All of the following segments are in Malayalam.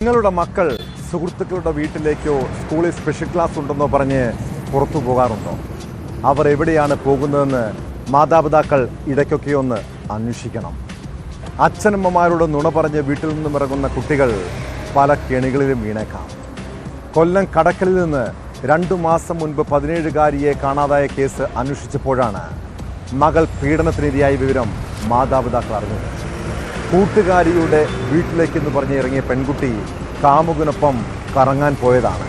നിങ്ങളുടെ മക്കൾ സുഹൃത്തുക്കളുടെ വീട്ടിലേക്കോ സ്കൂളിൽ സ്പെഷ്യൽ ക്ലാസ് ഉണ്ടെന്നോ പറഞ്ഞ് പുറത്തു പോകാറുണ്ടോ? അവർ എവിടെയാണ് പോകുന്നതെന്ന് മാതാപിതാക്കൾ ഇടയ്ക്കൊക്കെ ഒന്ന് അന്വേഷിക്കണം. അച്ഛനമ്മമാരോട് നുണ പറഞ്ഞ് വീട്ടിൽ നിന്നും ഇറങ്ങുന്ന കുട്ടികൾ പല കെണികളിലും വീണേക്കാം. കൊല്ലം കടക്കലിൽ നിന്ന് 2 മാസം മുൻപ് 17-കാരിയെ കാണാതായ കേസ് അന്വേഷിച്ചപ്പോഴാണ് മകൾ പീഡനത്തിനിരയായ വിവരം മാതാപിതാക്കൾ അറിഞ്ഞത്. കൂട്ടുകാരിയുടെ വീട്ടിലേക്കെന്ന് പറഞ്ഞ് ഇറങ്ങിയ പെൺകുട്ടി കാമുകനൊപ്പം കറങ്ങാൻ പോയതാണ്.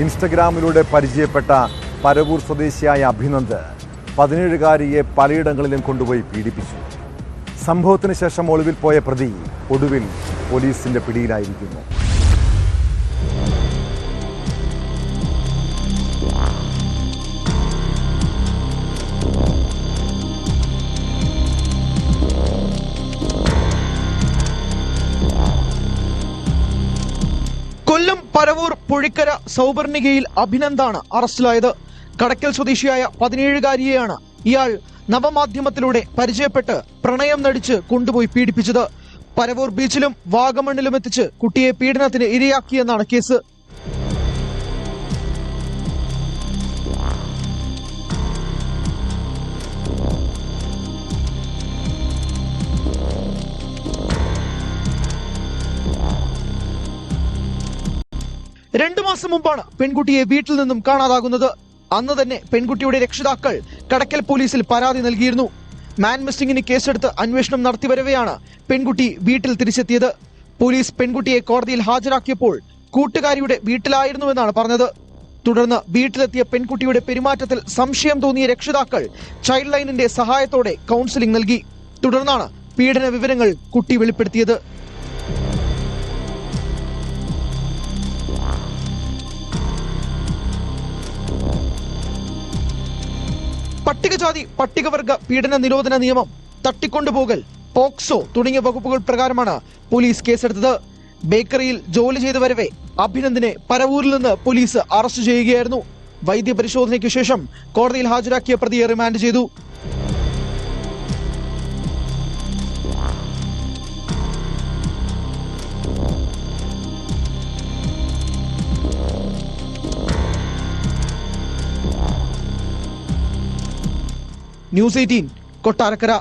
ഇൻസ്റ്റഗ്രാമിലൂടെ പരിചയപ്പെട്ട പരവൂർ സ്വദേശിയായ അഭിനന്ദ് 17-കാരിയെ പലയിടങ്ങളിലും കൊണ്ടുപോയി പീഡിപ്പിച്ചു. സംഭവത്തിന് ശേഷം ഒളിവിൽ പോയ പ്രതി ഒടുവിൽ പോലീസിന്റെ പിടിയിലായിരിക്കുന്നു. കൊല്ലം പരവൂർ പുഴിക്കര സൗപർണികയിൽ അഭിനന്ദാണ് അറസ്റ്റിലായത്. കടക്കൽ സ്വദേശിയായ 17-കാരിയെയാണ് ഇയാൾ നവമാധ്യമത്തിലൂടെ പരിചയപ്പെട്ട് പ്രണയം നടിച്ച് കൊണ്ടുപോയി പീഡിപ്പിച്ചത്. പരവൂർ ബീച്ചിലും വാഗമണ്ണിലും എത്തിച്ച് കുട്ടിയെ പീഡനത്തിന് ഇരയാക്കിയെന്നാണ് കേസ്. രണ്ടു മാസം മുമ്പാണ് പെൺകുട്ടിയെ വീട്ടിൽ നിന്നും കാണാതാകുന്നത്. അന്ന് തന്നെ പെൺകുട്ടിയുടെ രക്ഷിതാക്കൾ കടക്കൽ പോലീസിൽ പരാതി നൽകിയിരുന്നു. മാൻ മിസ്സിംഗിന് കേസെടുത്ത് അന്വേഷണം നടത്തിവരവെയാണ് പെൺകുട്ടി വീട്ടിൽ തിരിച്ചെത്തിയത്. പോലീസ് പെൺകുട്ടിയെ കോടതിയിൽ ഹാജരാക്കിയപ്പോൾ കൂട്ടുകാരിയുടെ വീട്ടിലായിരുന്നുവെന്നാണ് പറഞ്ഞത്. തുടർന്ന് വീട്ടിലെത്തിയ പെൺകുട്ടിയുടെ പെരുമാറ്റത്തിൽ സംശയം തോന്നിയ രക്ഷിതാക്കൾ ചൈൽഡ് ലൈനിന്റെ സഹായത്തോടെ കൗൺസിലിംഗ് നൽകി. തുടർന്നാണ് പീഡന വിവരങ്ങൾ കുട്ടി വെളിപ്പെടുത്തിയത്. പട്ടികജാതി പട്ടികവർഗ പീഡന നിരോധന നിയമം, തട്ടിക്കൊണ്ടുപോകൽ, പോക്സോ തുടങ്ങിയ വകുപ്പുകൾ പ്രകാരമാണ് പോലീസ് കേസെടുത്തത്. ബേക്കറിയിൽ ജോലി ചെയ്തു വരവെ അഭിനന്ദിനെ പരവൂരിൽ നിന്ന് പോലീസ് അറസ്റ്റ് ചെയ്യുകയായിരുന്നു. വൈദ്യപരിശോധനയ്ക്ക് ശേഷം കോടതിയിൽ ഹാജരാക്കിയ പ്രതിയെ റിമാൻഡ് ചെയ്തു. ന്യൂസ് 18 കൊട്ടാരക്കര.